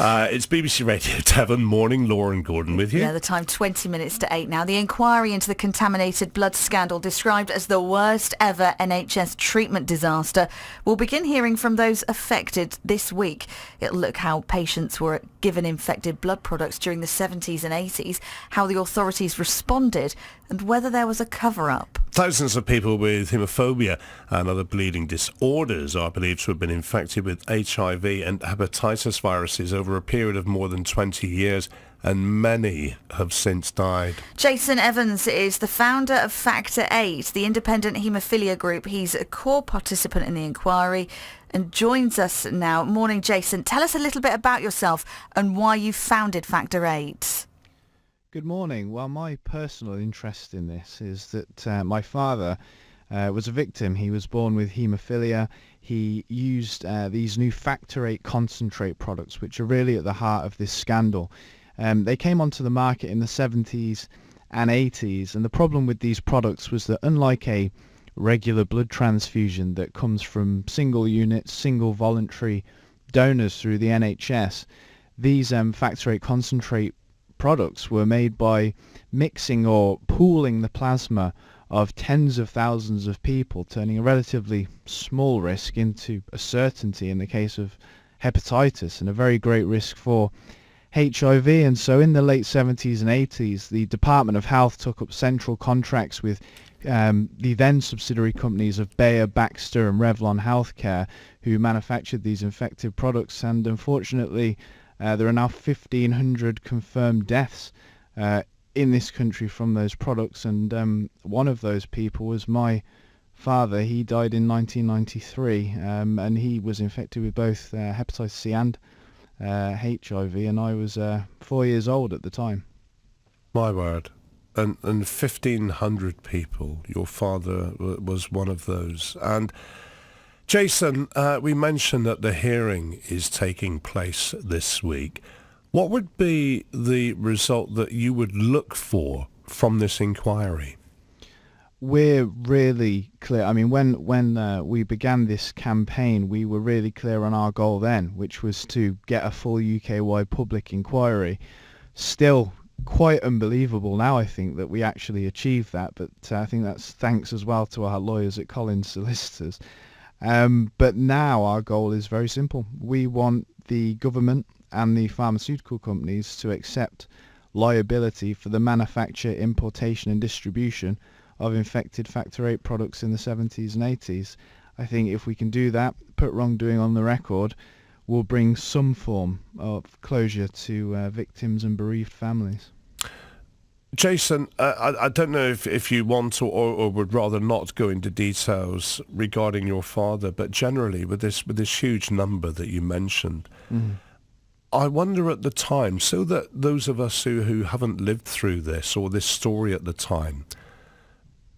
It's BBC Radio Devon, morning. Laura and Gordon with you. Yeah, the time 20 minutes to 8 now. The inquiry into the contaminated blood scandal, described as the worst ever NHS treatment disaster, will begin hearing from those affected this week. It'll look how patients were given infected blood products during the 70s and 80s, how the authorities responded, and whether there was a cover-up. Thousands of people with haemophobia and other bleeding disorders are believed to have been infected with HIV and hepatitis viruses over a period of more than 20 years, and many have since died. Jason Evans is the founder of Factor 8, the independent haemophilia group. He's a core participant in the inquiry and joins us now. Morning, Jason. Tell us a little bit about yourself and why you founded Factor 8. Good morning. Well, my personal interest in this is that my father was a victim. He was born with haemophilia. He used these new Factor 8 concentrate products, which are really at the heart of this scandal. They came onto the market in the 70s and 80s, and the problem with these products was that unlike a regular blood transfusion that comes from single units, single voluntary donors through the NHS, these Factor 8 concentrate products were made by mixing or pooling the plasma of tens of thousands of people, turning a relatively small risk into a certainty in the case of hepatitis and a very great risk for HIV. And so in the late 70s and 80s, the Department of Health took up central contracts with the then subsidiary companies of Bayer, Baxter and Revlon Healthcare, who manufactured these infective products. And unfortunately, there are now 1,500 confirmed deaths in this country from those products, and one of those people was my father. He died in 1993, and he was infected with both hepatitis C and HIV, and I was 4 years old at the time. My word. And 1,500 people. Your father was one of those. And Jason, we mentioned that the hearing is taking place this week. What would be the result that you would look for from this inquiry? We're really clear. I mean, when we began this campaign, we were really clear on our goal then, which was to get a full UK-wide public inquiry. Still quite unbelievable now, I think, that we actually achieved that, but I think that's thanks as well to our lawyers at Collins Solicitors. But now our goal is very simple. We want the government and the pharmaceutical companies to accept liability for the manufacture, importation and distribution of infected Factor 8 products in the 70s and 80s. I think if we can do that, put wrongdoing on the record, we'll bring some form of closure to victims and bereaved families. Jason, I don't know if you want to or would rather not go into details regarding your father, but generally with this huge number that you mentioned, I wonder at the time, so that those of us who haven't lived through this or this story at the time,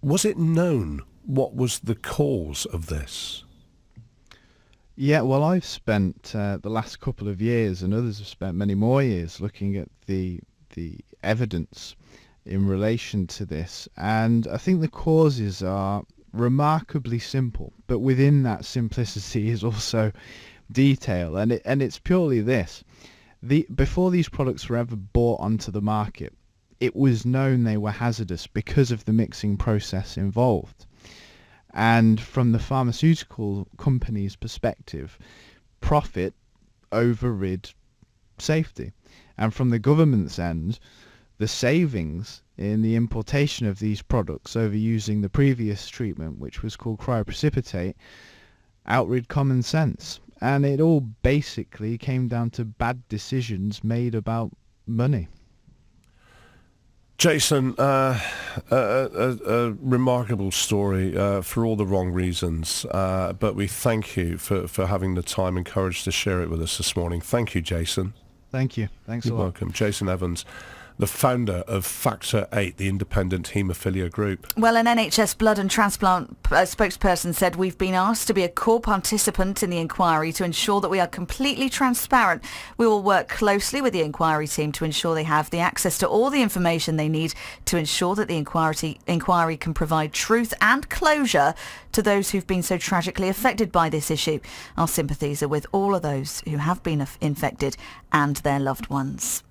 was it known what was the cause of this? Yeah, well, I've spent the last couple of years, and others have spent many more years, looking at the evidence in relation to this, and I think the causes are remarkably simple, but within that simplicity is also detail, and it's purely this. Before these products were ever brought onto the market, it was known they were hazardous because of the mixing process involved. And from the pharmaceutical company's perspective, profit overrid safety. And from the government's end, the savings in the importation of these products over using the previous treatment, which was called cryoprecipitate, outrid common sense. And it all basically came down to bad decisions made about money. Jason, a remarkable story for all the wrong reasons, but we thank you for having the time and courage to share it with us this morning. Thank you, Jason. Thank you. Thanks a lot. You're welcome. Jason Evans, the founder of Factor 8, the independent haemophilia group. Well, an NHS blood and transplant spokesperson said, "We've been asked to be a core participant in the inquiry to ensure that we are completely transparent. We will work closely with the inquiry team to ensure they have the access to all the information they need to ensure that the inquiry can provide truth and closure to those who've been so tragically affected by this issue. Our sympathies are with all of those who have been infected and their loved ones."